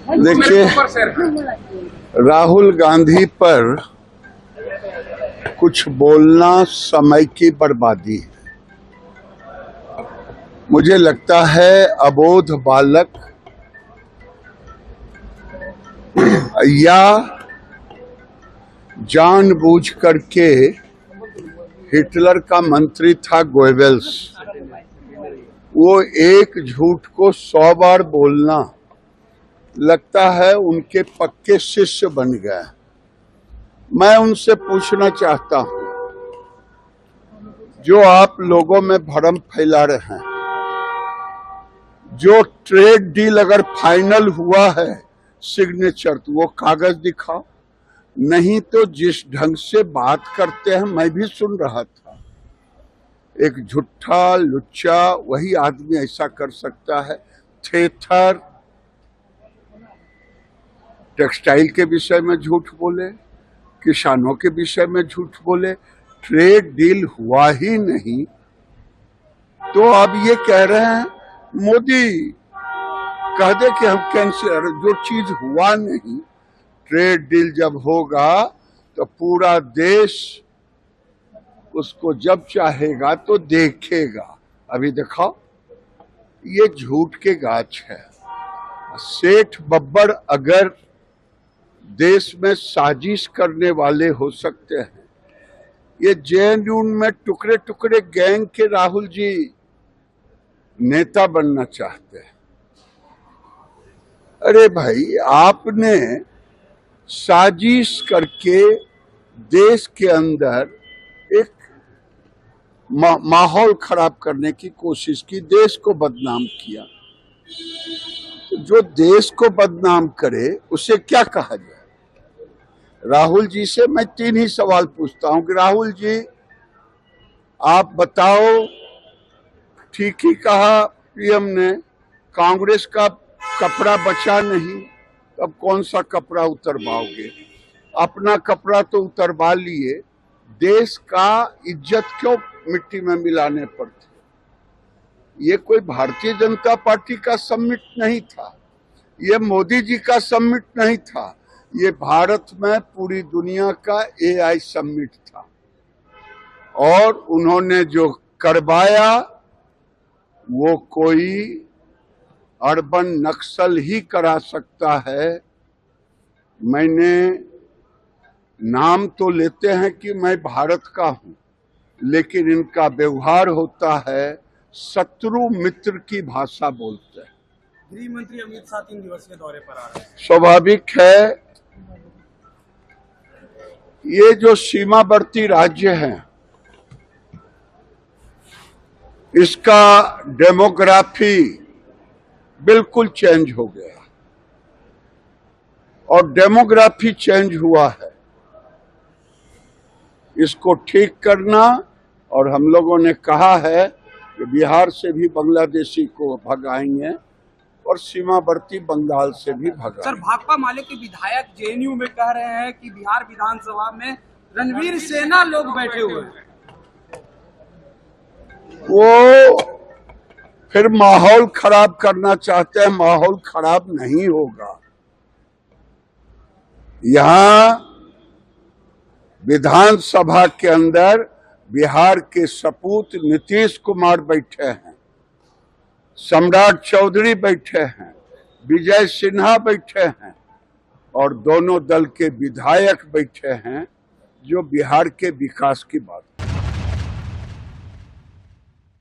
देखिए, राहुल गांधी पर कुछ बोलना समय की बर्बादी है। मुझे लगता है अबोध बालक या जानबूझ करके हिटलर का मंत्री था गोएबल्स, वो एक झूठ को 100 बार बोलना लगता है उनके पक्के शिष्य बन गए। मैं उनसे पूछना चाहता हूं, जो आप लोगों में भ्रम फैला रहे हैं, जो ट्रेड डील अगर फाइनल हुआ है सिग्नेचर, तो वो कागज दिखाओ। नहीं तो जिस ढंग से बात करते हैं, मैं भी सुन रहा था, एक झूठा लुच्चा वही आदमी ऐसा कर सकता है। थेथर टेक्सटाइल के विषय में झूठ बोले, किसानों के विषय में झूठ बोले, ट्रेड डील हुआ ही नहीं, तो अब ये कह रहे हैं मोदी कह दे कि हम कैंसिल। जो चीज हुआ नहीं, ट्रेड डील जब होगा तो पूरा देश उसको जब चाहेगा तो देखेगा। अभी देखो, ये झूठ के गाछ है। सेठ बब्बर अगर देश में साजिश करने वाले हो सकते हैं, ये जेएनयू में टुकड़े टुकड़े गैंग के राहुल जी नेता बनना चाहते हैं। अरे भाई, आपने साजिश करके देश के अंदर एक माहौल खराब करने की कोशिश की, देश को बदनाम किया। तो जो देश को बदनाम करे उसे क्या कहा जाए? राहुल जी से मैं 3 ही सवाल पूछता हूं कि राहुल जी, आप बताओ, ठीक ही कहा पीएम ने, कांग्रेस का कपड़ा बचा नहीं, अब कौन सा कपड़ा उतरवाओगे? अपना कपड़ा तो उतरवा लिए, देश का इज्जत क्यों मिट्टी में मिलाने पड़ते? ये कोई भारतीय जनता पार्टी का समिट नहीं था, ये मोदी जी का समिट नहीं था, ये भारत में पूरी दुनिया का एआई समिट था। और उन्होंने जो करवाया वो कोई अर्बन नक्सल ही करा सकता है। मैंने नाम तो लेते हैं कि मैं भारत का हूं, लेकिन इनका व्यवहार होता है शत्रु मित्र की भाषा बोलते हैं। गृह मंत्री अमित शाह 3 दिवसीय दौरे पर आ रहे हैं। स्वाभाविक है, ये जो सीमावर्ती राज्य हैं, इसका डेमोग्राफी बिल्कुल चेंज हो गया, और डेमोग्राफी चेंज हुआ है, इसको ठीक करना। और हम लोगों ने कहा है कि बिहार से भी बांग्लादेशी को भगाएंगे और सीमावर्ती बंगाल से भी भगाएंगे। सर, भाकपा माले के विधायक जेएनयू में कह रहे हैं कि बिहार विधानसभा में रणवीर सेना लोग बैठे हुए हैं। वो फिर माहौल खराब करना चाहते हैं। माहौल खराब नहीं होगा। यहां विधानसभा के अंदर बिहार के सपूत नीतीश कुमार बैठे हैं, सम्राट चौधरी बैठे हैं, विजय सिन्हा बैठे हैं, और दोनों दल के विधायक बैठे हैं जो बिहार के विकास की बात